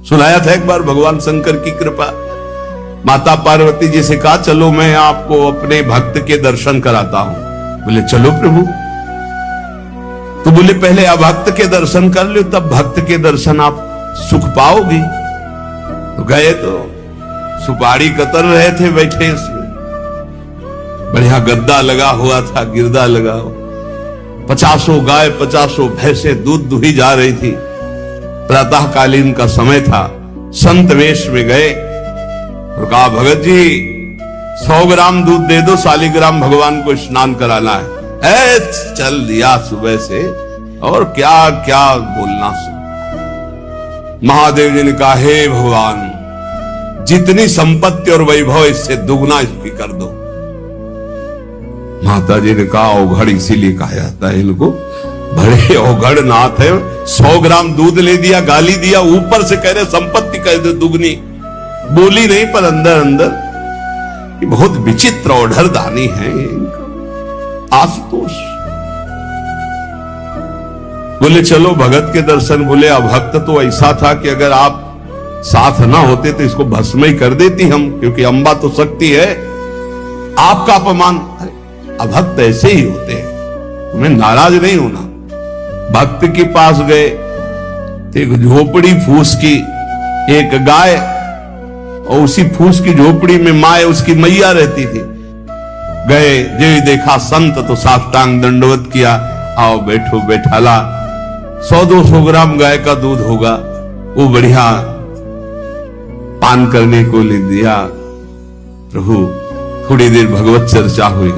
सुनाया था एक बार भगवान शंकर की कृपा, माता पार्वती जी से कहा चलो मैं आपको अपने भक्त के दर्शन कराता हूं। बोले चलो प्रभु। तो बोले पहले अभक्त के दर्शन कर लो, तब भक्त के दर्शन आप सुख पाओगी। तो गए तो सुपारी कतर रहे थे बैठे, इसमें बढ़िया गद्दा लगा हुआ था, गिरदा लगा हुआ, 50 गाय 50 भैंसे दूध दुही जा रही थी। प्रातःकालीन का समय था। संत वेश में गए और कहा भगत जी 100 ग्राम दूध दे दो, शालिग्राम भगवान को स्नान कराना है। चल दिया सुबह से, और क्या क्या बोलना सुन। महादेव जी ने कहा हे भगवान, जितनी संपत्ति और वैभव इससे दुगना इसकी कर दो। माता जी ने कहा औघड़ इसीलिए कहा जाता है इनको, बड़े औघड़ नाथ है। 100 ग्राम दूध ले दिया, गाली दिया, ऊपर से कह रहे संपत्ति कह दे दुगनी। बोली नहीं पर अंदर अंदर ये बहुत विचित्र औढ़र दानी है इनका। आशुतोष बोले चलो भगत के दर्शन। बोले अभक्त तो ऐसा था कि अगर आप साथ ना होते तो इसको भस्म ही कर देती हम, क्योंकि अंबा तो शक्ति है। आपका अपमान। अभक्त ऐसे ही होते हैं, तुम्हें नाराज नहीं होना। भक्त के पास गए, एक झोपड़ी फूस की, एक गाय, और उसी फूस की झोपड़ी में माए उसकी मैया रहती थी। गए जो देखा संत तो साष्टांग दंडवत किया, आओ बैठो बैठाला। 100-200 ग्राम गाय का दूध होगा, वो बढ़िया पान करने को ले दिया। प्रभु थोड़ी देर भगवत चर्चा हुई।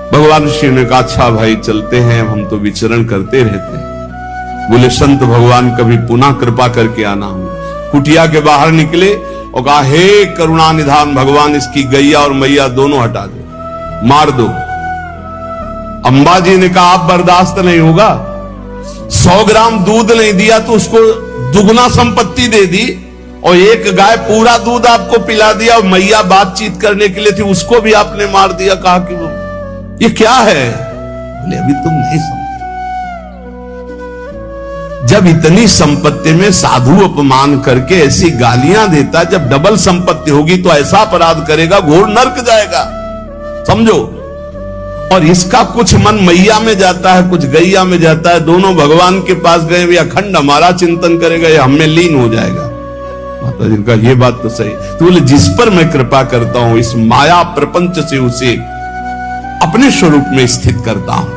भगवान शिव ने कहा अच्छा भाई चलते हैं, हम तो विचरण करते रहते हैं। बोले संत भगवान कभी पुनः कृपा करके आना। कुटिया के बाहर निकले और कहा हे करुणा निधान भगवान, इसकी गैया और मैया दोनों हटा दो, मार दो। अंबा जी ने कहा आप बर्दाश्त नहीं होगा। 100 ग्राम दूध नहीं दिया तो उसको दुगना संपत्ति दे दी, और एक गाय पूरा दूध आपको पिला दिया, और मैया बातचीत करने के लिए थी उसको भी आपने मार दिया। कहा कि वो ये क्या है? बोले अभी तुम नहीं समझ। जब इतनी संपत्ति में साधु अपमान करके ऐसी गालियां देता, जब डबल संपत्ति होगी तो ऐसा अपराध करेगा घोर नरक जाएगा, समझो। और इसका कुछ मन मैया में जाता है, कुछ गैया में जाता है। दोनों भगवान के पास गए, भी अखंड हमारा चिंतन करेगा, ये हमें लीन हो जाएगा। माता जी का ये बात तो सही। तो बोले जिस पर मैं कृपा करता हूं, इस माया प्रपंच से उसे अपने स्वरूप में स्थित करता हूं।